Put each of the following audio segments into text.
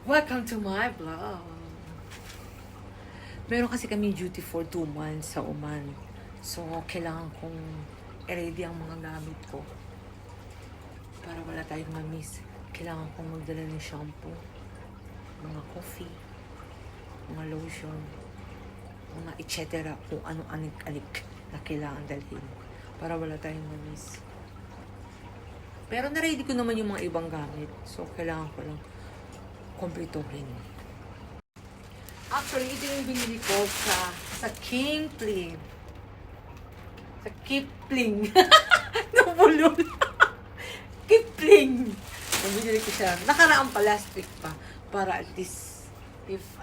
Welcome to my vlog. Meron kasi kami duty for 2 months sa Oman. So, kailangan kong i-ready ang mga gamit ko. Para wala tayong ma-miss. Kailangan kong magdala ng shampoo, mga coffee, mga lotion, mga etc. Kung anong anik-anik na kailangan dalhin. Para wala tayong ma-miss. Pero na-ready ko naman yung mga ibang gamit. So, kailangan ko lang kompletohin. Actually, ito yung binili ko sa Kingpling. Sa Kipling. Nabulol. Kipling. Nabili ko siya. Nakaraang plastic pa. Para at least, if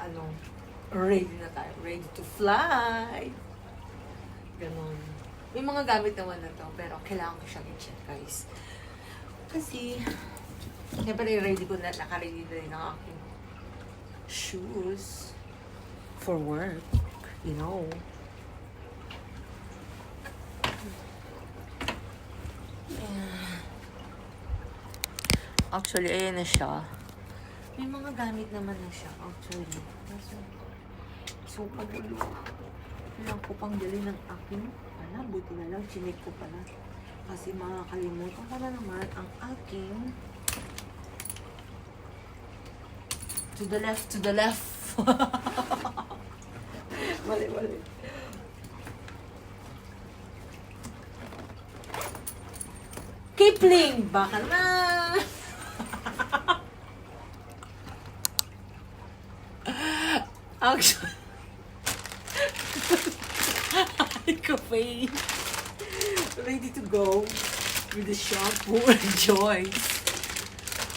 ready na tayo. Ready to fly. Ganon. May mga gamit naman na to. Pero kailangan ko siyang i-check, guys. Kasi, siyempre ready ko na. Naka-ready na rin ang aking shoes for work, you know. Actually, ayan na siya. May mga gamit naman na siya, actually. So, pagulo. Kailangan ko pang dali ng aking, buti na lang, chinik ko pala. Kasi makakalimutan ko na naman ang aking to the left. Mali. Kipling! Baka na! Actually, cafe. Ready to go with the shampoo and Joyce.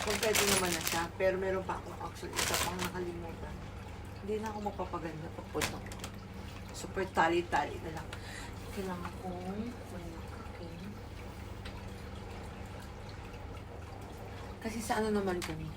Kompleto naman na siya. Pero meron pa akong actually isa pang nakalimutan. Hindi na ako magpapaganda papunta ko. Super tali-tali na lang. Kailangan kong okay. Kasi sa ano naman kami?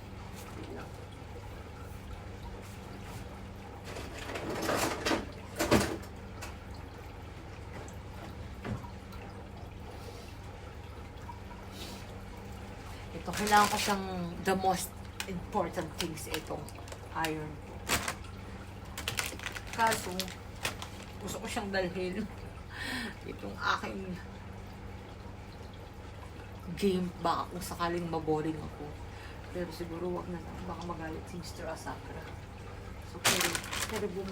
Ito, kailangan ko siyang the most important things itong iron. Kaso, gusto ko siyang dalhin. Itong aking game, baka kung sakaling maboring ako. Pero siguro wag na lang. Baka magalit si Mr. Asakra. So, pero bum.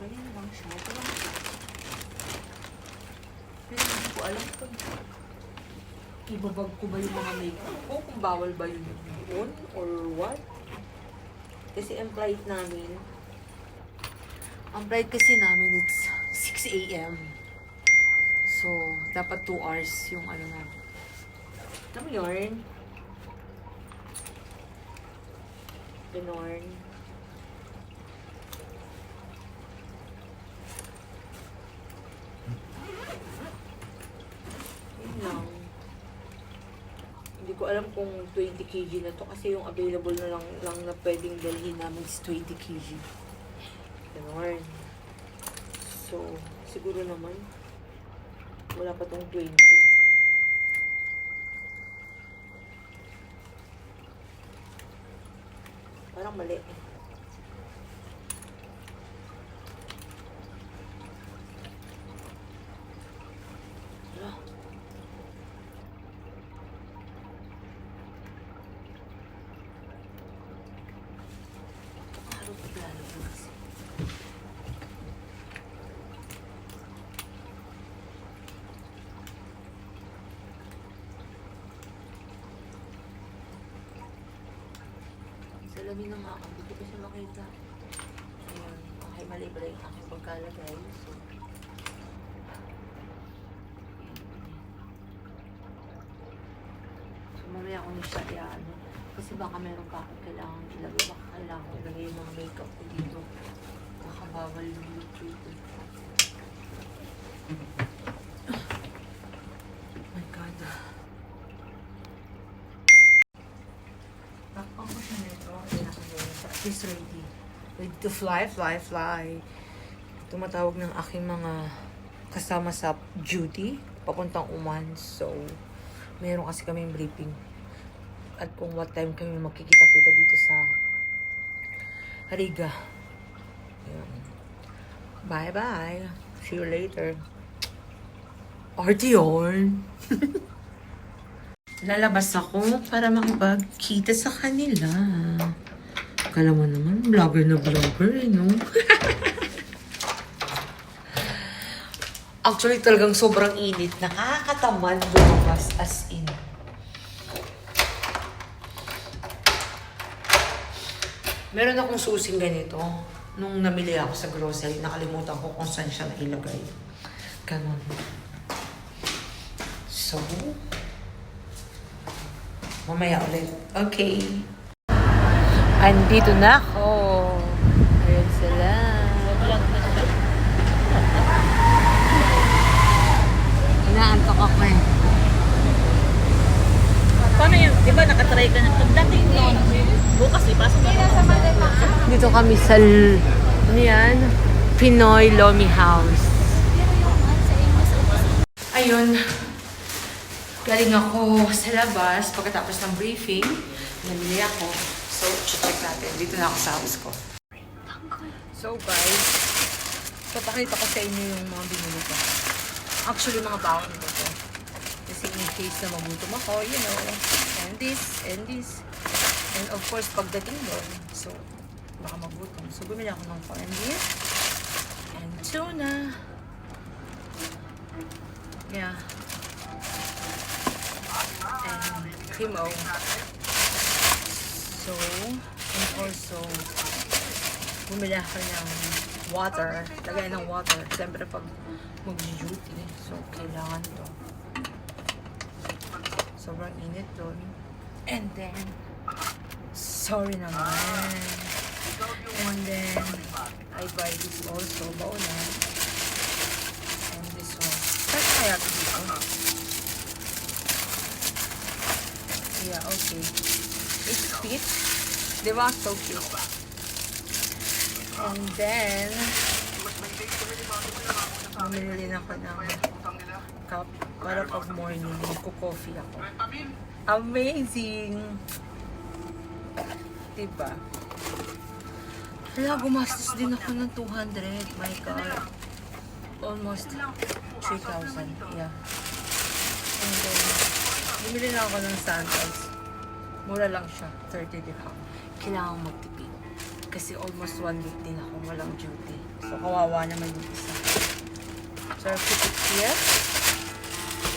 Ganyan lang siya. Pero hindi ko alam kung ibabag ko ba yung mga makeup ko, kung bawal ba yun or what. Kasi ang flight kasi namin it's 6 a.m. So, dapat 2 hours yung na. Alam mo yun? Ganon. Yun lang. Hindi ko alam kung 20 kg na to kasi yung available na lang na pwedeng dalhin namin is 20 kg. Ganon. So, siguro naman wala pa tong 20. Parang mali. Wala. Araw pa lalabas. Salamin na nga ako. Hindi ko kasi makita. Ayan. Okay, mali pala yung aking pagkalagay. So mamaya ko na siya kasi baka meron pa akong kailangan ilagay. Baka kailangan ko ilagay yung mga makeup ko dito. Baka bawal yung YouTube. Oh my God. Takpan ko siya nito. She's ready. Ready to fly. Tumatawag ng aking mga kasama sa duty. Papuntang Oman. So, meron kasi kaming briefing. At kung what time kami makikita-kita dito sa Hariga. Ayan. Bye-bye. See you later. Arte yun. Lalabas ako para makipagkita sa kanila. Kala mo naman, vlogger na vlogger, no? Actually, talagang sobrang init. Nakakatamad lumabas as in. Meron akong susing ganito. Nung namili ako sa grocery, nakalimutan ko kung saan siya nailagay. Ganon. So, mamaya ulit. Okay. Andito na ako. Ayan sila. Inaantok ako eh. Paano yun? Di ba nakatry ka na? Pagdating doon, bukas ipasok na ako. Dito kami sa, ano yan? Pinoy Lomi House. Ayun. Galing ako sa labas pagkatapos ng briefing. Namili ako. So, check natin. Dito na ako sa house ko. So guys, papakita ko sa inyo yung mga binili ko. Actually, mga baon ko to. Kasi in case na magutom ako, you know. And this, and this. And of course, pagdating doon, so, baka magutom. So, bumili ako ng corned beef and tuna. Yeah. And cremo. So, and also, bumili ako ng water. Lagay ng water. Siyempre, pag mag-duty, so, kailangan to. Sobrang init doon. And then, sorry naman. And then, I buy this also, baona. And this one. Saan kaya ito dito? Yeah, okay. It's fit. Diba? So cute. And then, mamili na ako ng cup para pag morning, magko-coffee ako. Amazing! Diba? Hala, gumastos din ako ng 200. My God. Almost 3,000. Yeah. And then, bumili na ako ng sandals. Mura lang siya. 30 dirham. Kailangan magtipid. Kasi almost 1 week din ako walang duty. So, kawawa naman yung isa. So, I'll keep it here.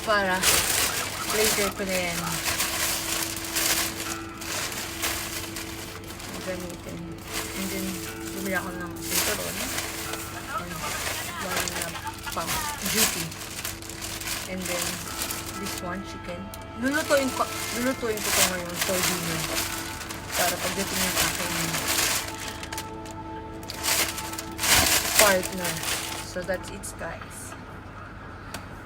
Para later ko na yan gamitin. And then, bumili ako ng cinturon. And one na pang duty. And then, this one, chicken. Lulutuin ko to ngayon for dinner. Para pagdating yung aking partner. So, that's it, guys.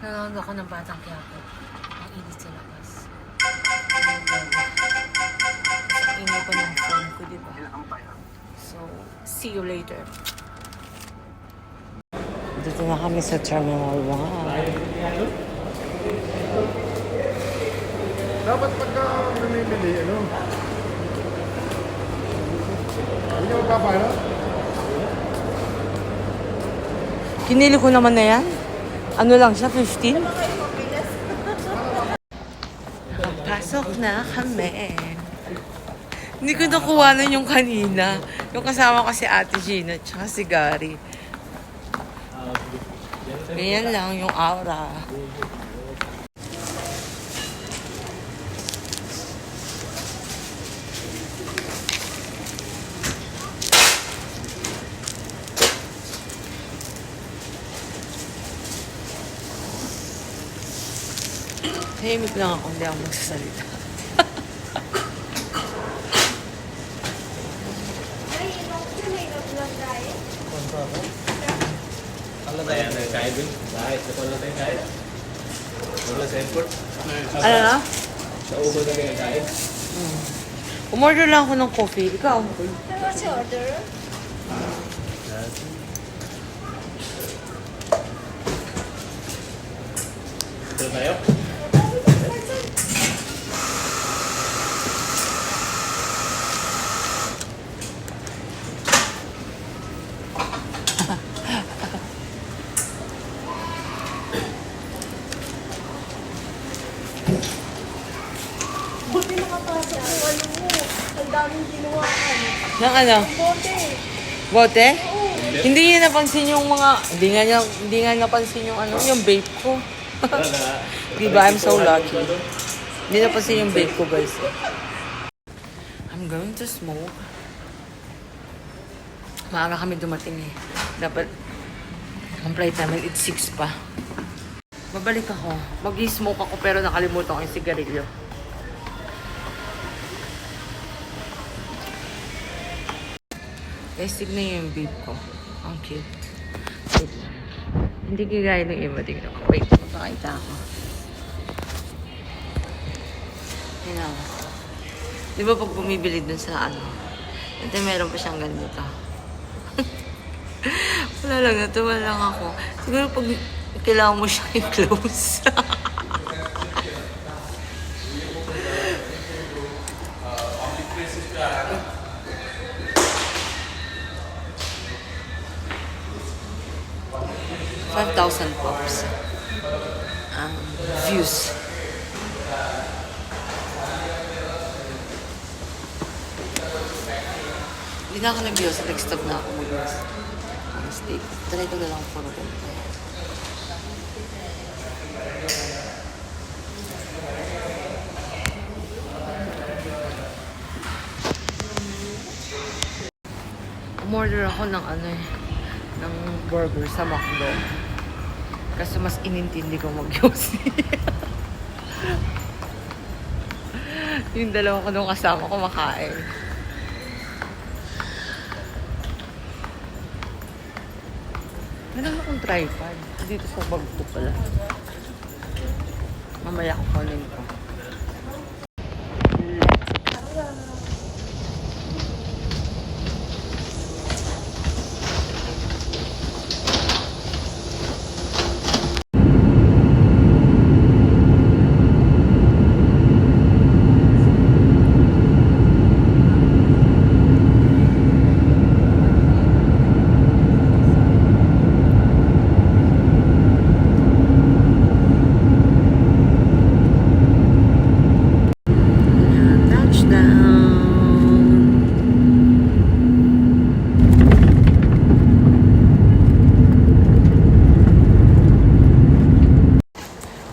Nanonood ako ng Batang Quiapo. Ang init sa labas. Ang init pa ng phone ko, diba? So, see you later. Dito na kami sa Terminal 1. Dapat pagka namimili, ano? Hindi ka magpapahira? Kinili ko naman na yan. Ano lang siya, 15? Pasok na kami. Hindi ko nakuha yung kanina. Yung kasama ko si Ate Gina at si Gary. Ganyan lang yung aura. Tahimik lang ako, hindi ako magsasalita. Ano na? Sa ubo na kayo kain? Umorder lang ako ng coffee. Ikaw? What's your order? Ito tayo? daming ginawa ka. Ng ano? Bote. Bote? Hindi niya napansin yung mga, hindi nga napansin yung ano, yung vape ko. Di ba? I'm so lucky. Hindi napansin yung vape ko, guys. I'm going to smoke. Maaga kami dumating eh. Dapat, ang flight namin, it's 6 pa. Babalik ako. Mag-smoke ako pero nakalimutan ko yung sigarilyo. Guys, tignan niyo yung vape ko. Ang cute. Wait lang. Hindi kagaya ng iba. Tignan ko. Wait, magpakita ako. Yan ako. Di ba pag bumibili dun sa ano? Ito meron pa siyang ganito. Wala lang, natuwa lang ako. Siguro pag kailangan mo siyang i-close. $5,000 pops. Views. Hindi na ako nag-views. Nag-stop na ako mag-views. Honestly. Try ko na lang puro ko. Umorder ako ng ano eh, ng burger sa McDo. Kasi mas inintindi ko mag-yosi. Yung dalawa ko nung kasama ko makain. Meron akong tripod. Dito sa bag ko pala. Mamaya ko kunin ko.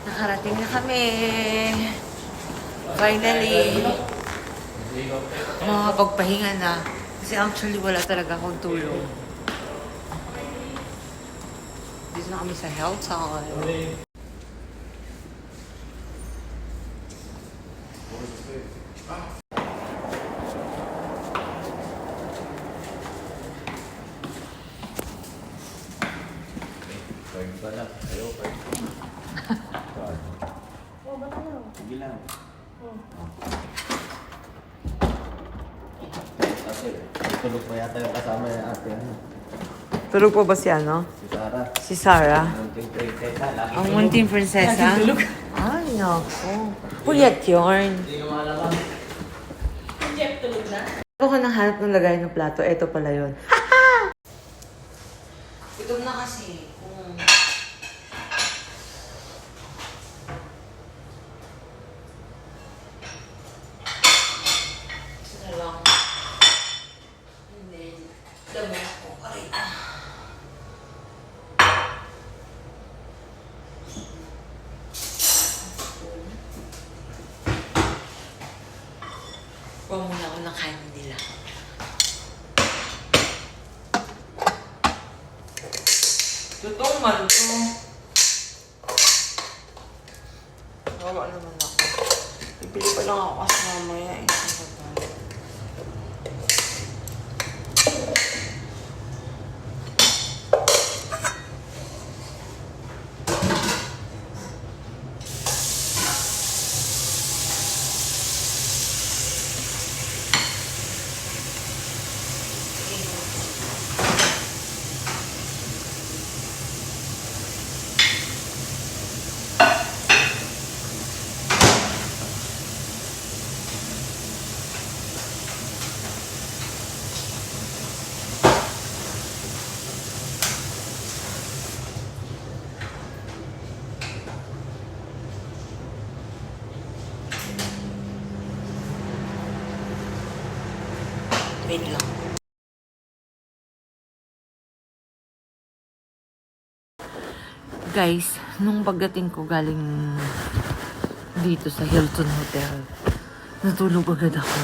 Nakarating na kami. Finally. Makakapagpahinga na. Kasi actually wala talaga akong tulong. Dito na kami sa health hall. Sige lang. Kasi, tulog pa yata yung kasama yung ate. Tulog po ba si ano? Si Sarah. Si Sarah? Munting prinsesa. Lagi Ang munting prinsesa? Ay, naku. Puyat yun. Hindi ko malaman. Jeff, tulog na? Ako ko nanghanap ng lagay ng plato. Eto pala yun. Gutom na kasi. Isa na lang. And then, damo ko. Aray, Kuha muna ako ng kain nila. Totoong maluto. Gawa naman ako. Bibili pa lang ako kasi mamaya eh. Wait lang. Guys, nung pagdating ko galing dito sa Hilton Hotel, natulog agad ako.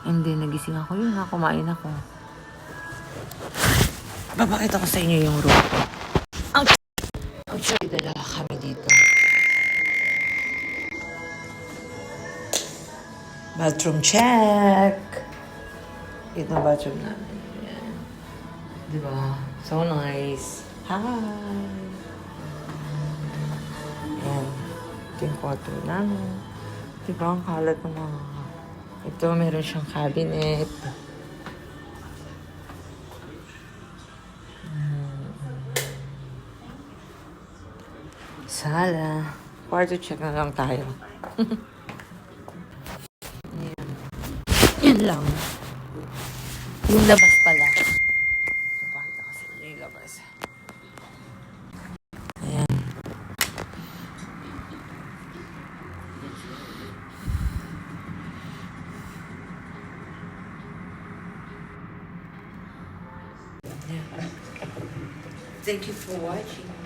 And then, nagising ako. Yun nga, kumain ako. Papakita ko sa inyo yung room ko. Actually, dalawa kami dito. Bathroom check! Ito ang bathroom namin. Ayan. Diba? So nice. Hi! Ayan. Ito yung kwarto namin. Diba? Ang kalat ng mga... Ito, meron siyang cabinet. Sala. Kwarto check na lang tayo. Ayan. Yan lang. Yung labas pala. Pakita kasi yung labas. Ayan. Thank you for watching.